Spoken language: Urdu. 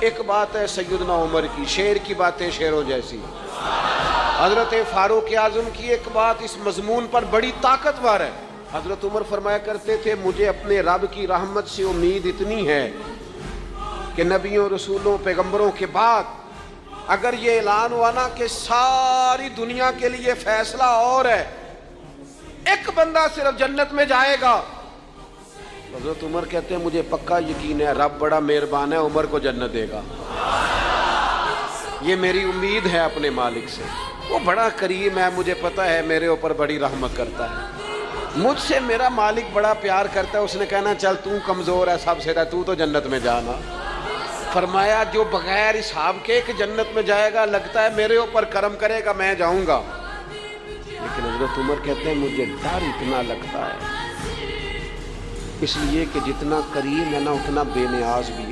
ایک بات ہے سیدنا عمر کی، شیر کی باتیں شیروں جیسی، حضرت فاروق اعظم کی ایک بات اس مضمون پر بڑی طاقتور ہے۔ حضرت عمر فرمایا کرتے تھے مجھے اپنے رب کی رحمت سے امید اتنی ہے کہ نبیوں رسولوں پیغمبروں کے بعد اگر یہ اعلان ہوا نا کہ ساری دنیا کے لیے فیصلہ اور ہے، ایک بندہ صرف جنت میں جائے گا، حضرت عمر کہتے ہیں مجھے پکا یقین ہے رب بڑا مہربان ہے، عمر کو جنت دے گا، یہ میری امید ہے اپنے مالک سے، وہ بڑا کریم ہے، مجھے پتا ہے میرے اوپر بڑی رحمت کرتا ہے، مجھ سے میرا مالک بڑا پیار کرتا ہے، اس نے کہنا چل تو کمزور ہے سب سے، تو تو جنت میں جانا۔ فرمایا جو بغیر حساب کے کہ جنت میں جائے گا، لگتا ہے میرے اوپر کرم کرے گا میں جاؤں گا، لیکن حضرت عمر کہتے ہیں مجھے ڈر اتنا لگتا ہے، اس لیے کہ جتنا کریم ہے نا اتنا بے نیاز بھی ہے۔